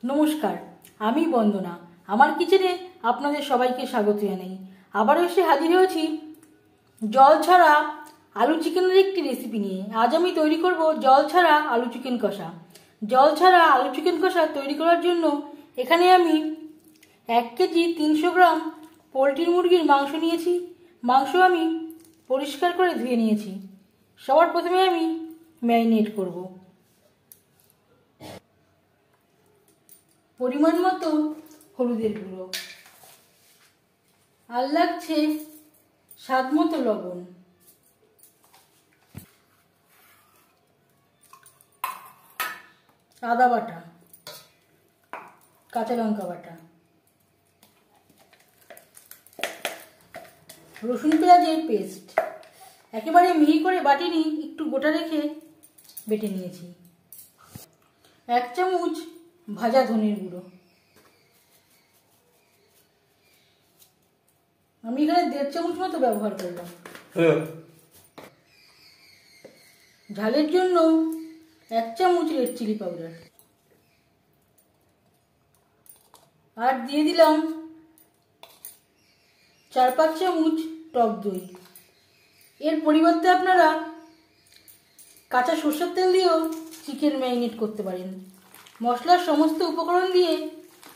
নমস্কার, আমি বন্দনা। আমার কিচেনে আপনাদের সবাইকে স্বাগত জানাই। আবারও এসে হাজির হয়েছি জল ছাড়া আলু চিকেনের একটি রেসিপি নিয়ে। আজ আমি তৈরি করব জল ছাড়া আলু চিকেন কষা। জল ছাড়া আলু চিকেন কষা তৈরি করার জন্য এখানে আমি 1 কেজি 300 গ্রাম পোলট্রির মুরগির মাংস নিয়েছি। মাংস আমি পরিষ্কার করে ধুয়ে নিয়েছি। সবার প্রথমে আমি ম্যারিনেট করব। পরিমাণ মতো হলুদের গুঁড়ো, আর লাগছে স্বাদ মতো লবণ, আদা বাটা, কাঁচা লঙ্কা বাটা, রসুন পেঁয়াজের পেস্ট। একেবারে মিহি করে বাটিনি, একটু গোটা রেখে বেটে নিয়েছি। 1 চামচ ভাজা ধনের গুঁড়ো। আমি এখানে 1.5 চামচ মতো ব্যবহার করলাম। ঝালের জন্য 1 চামচ রেড চিলি পাউডার, আর দিয়ে দিলাম 4-5 চামচ টক দই। এর পরিবর্তে আপনারা কাঁচা সরষের তেল দিয়েও চিকেন ম্যারিনেট করতে পারেন। মশলার সমস্ত উপকরণ দিয়ে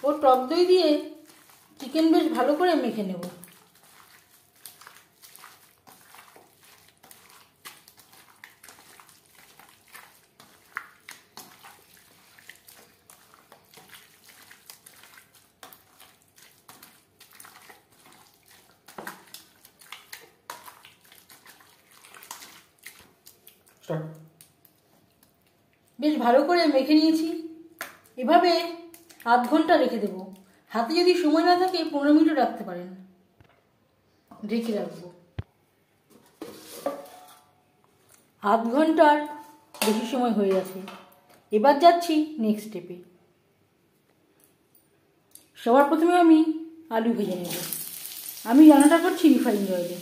ও টক দই দিয়ে চিকেন বেশ ভালো করে মেখে নেব। বেশ ভালো করে মেখে নিয়েছি। এভাবে আধ ঘন্টা রেখে দেব। হাতে যদি সময় না থাকে 15 মিনিটও রাখতে পারেন। ঢেকে রাখবো। আধ ঘন্টার বেশি সময় হয়ে গেছে। এবার যাচ্ছি নেক্সট স্টেপে। সবার প্রথমে আমি আলু ভেজে নেব। আমি রান্নাটা করছি রিফাইন্ড অয়েলে।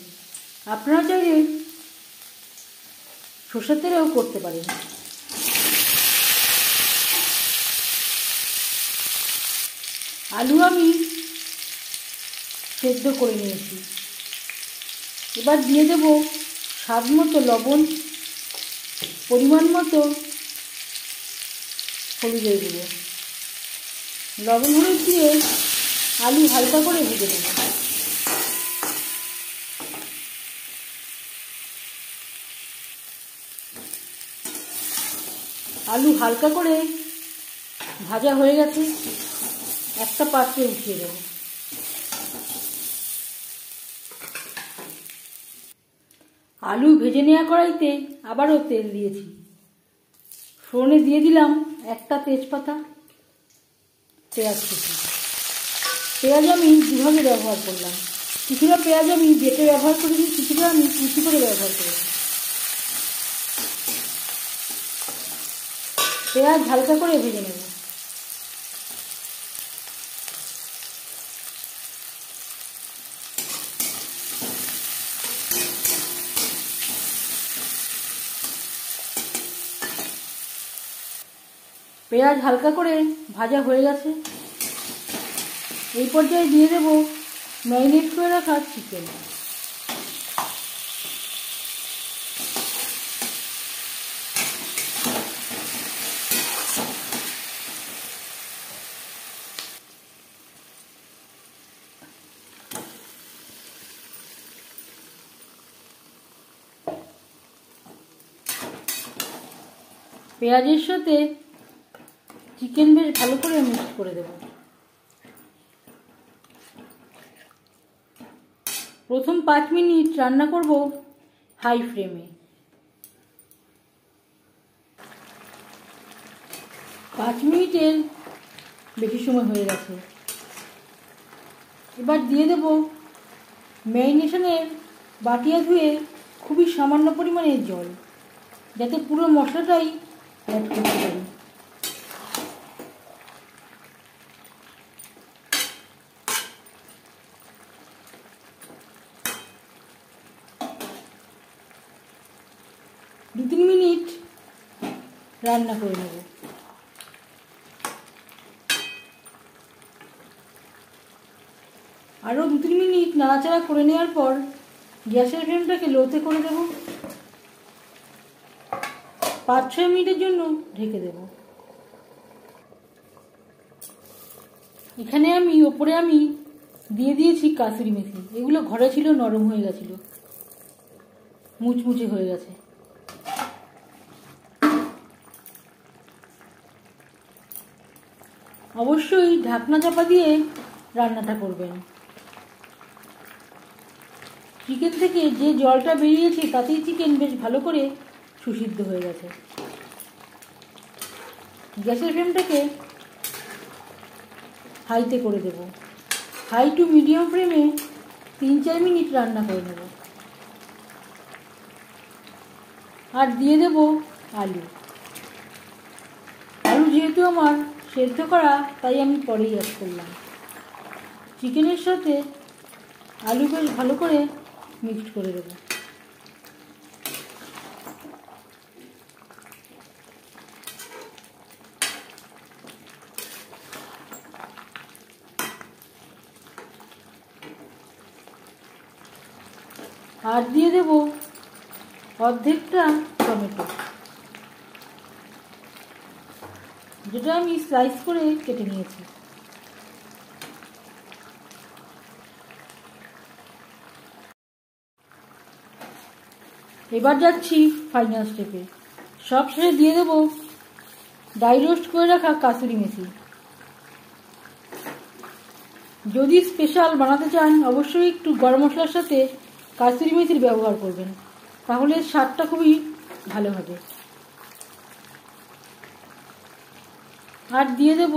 আপনারা চাইলে সরষের তেলেও করতে পারেন। আলু আমি সেদ্ধ করে নিয়েছি। এবার দিয়ে দেব স্বাদ মতো লবণ, পরিমাণ মতো হলুদের গুঁড়ো। লবণ হলুদ দিয়ে আলু হালকা করে ভেজে নেব। আলু হালকা করে ভাজা হয়ে গেছে, একটা পাত্রে উঠিয়ে দেব। আলু ভেজে নেওয়া কড়াইতে আবারও তেল দিয়েছি। ফোড়নে দিয়ে দিলাম একটা তেজপাতা, পেঁয়াজ কুচি। পেঁয়াজ আমি দুভাবে ব্যবহার করলাম। কিছুটা পেঁয়াজ আমি বেটে ব্যবহার করেছি, কিছুটা আমি কুচি করে ব্যবহার করেছি। পেঁয়াজ হালকা করে ভেজে নেব। পেঁয়াজ হালকা করে ভাজা হয়ে গেছে। এই পর্যায়ে দিয়ে দেব ম্যারিনেট করে রাখা চিকেন। পেঁয়াজের সাথে চিকেন বেশ ভালো করে মিক্স করে দেব। প্রথম 5 মিনিট রান্না করব হাই ফ্লেমে। 5 মিনিটের বেশি সময় হয়ে গেছে। এবার দিয়ে দেব ম্যারিনেশনের বাটিয়া ধুয়ে খুবই সামান্য পরিমাণের জল, যাতে পুরো মশলাটাই অ্যাড করতে পারি। দু 3 মিনিট রান্না করে নেব। নাড়াচাড়া করে নেওয়ার পর গ্যাসের ফ্লেমটাকে লোতে করে দেব। 5-6 মিনিটের জন্য ঢেকে দেব। এখানে ওপরে আমি দিয়ে দিয়েছি কাসুরি মেথি। এগুলো ঘরে ছিল, নরম হয়ে গেছিল, মুচমুচে হয়ে গেছে। অবশ্যই ঢাকনা চাপা দিয়ে রান্নাটা করবেন। চিকেন থেকে যে জলটা বেরিয়েছে তাতেই চিকেন বেশ ভালো করে সুসিদ্ধ হয়ে গেছে। গ্যাসের ফ্লেমটাকে হাইতে করে দেব। হাই টু মিডিয়াম ফ্লেমে 3-4 মিনিট রান্না করে নেব। আর দিয়ে দেব আলু। আলু যেহেতু আমার সেদ্ধ করা, তাই আমি পরেই অ্যাড করলাম। চিকেনের সাথে আলু বেশ ভালো করে মিক্সড করে দেব। আর দিয়ে দেব অর্ধেকটা টমেটো, যেটা আমি স্লাইস করে কেটে নিয়েছি। এবার যাচ্ছি ফাইনাল স্টেপে। সব শেষে দিয়ে দেব ড্রাই রোস্ট করে রাখা কাসুরি মেথি। যদি স্পেশাল বানাতে চান অবশ্যই একটু গরম মশলার সাথে কাসুরি মেথির ব্যবহার করবেন, তাহলে স্বাদটা খুবই ভালো হবে। আর দিয়ে দেব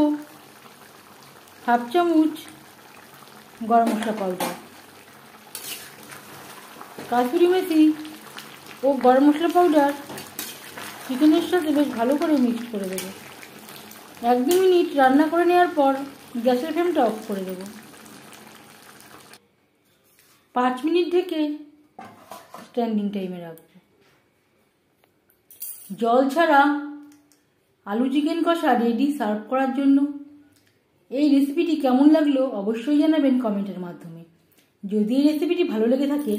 1/2 চামচ গরম মশলা পাউডার। কাসুরি মেথি ও গরম মশলা পাউডার চিকেনের সাথে বেশ ভালো করে মিক্সড করে দেব। 1-2 মিনিট রান্না করে নেওয়ার পর গ্যাসের ফ্লেমটা অফ করে দেব। 5 মিনিট ঢেকে স্ট্যান্ডিং টাইমে রাখবো। জল ছাড়া আলু চিকেন কষা রেডি সার্ভ করার জন্য। এই রেসিপিটি কেমন লাগলো অবশ্যই জানাবেন কমেন্টের মাধ্যমে। যদি এই রেসিপিটি ভালো লেগে থাকে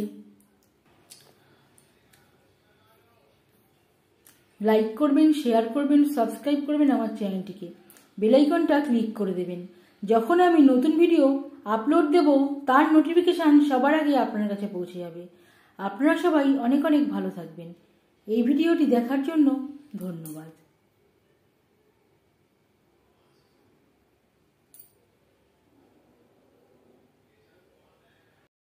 লাইক করবেন, শেয়ার করবেন, সাবস্ক্রাইব করবেন আমার চ্যানেলটিকে। বেল আইকনটা ক্লিক করে দেবেন। যখন আমি নতুন ভিডিও আপলোড দেব তার নোটিফিকেশান সবার আগে আপনার কাছে পৌঁছে যাবে। আপনারা সবাই অনেক অনেক ভালো থাকবেন। এই ভিডিওটি দেখার জন্য ধন্যবাদ।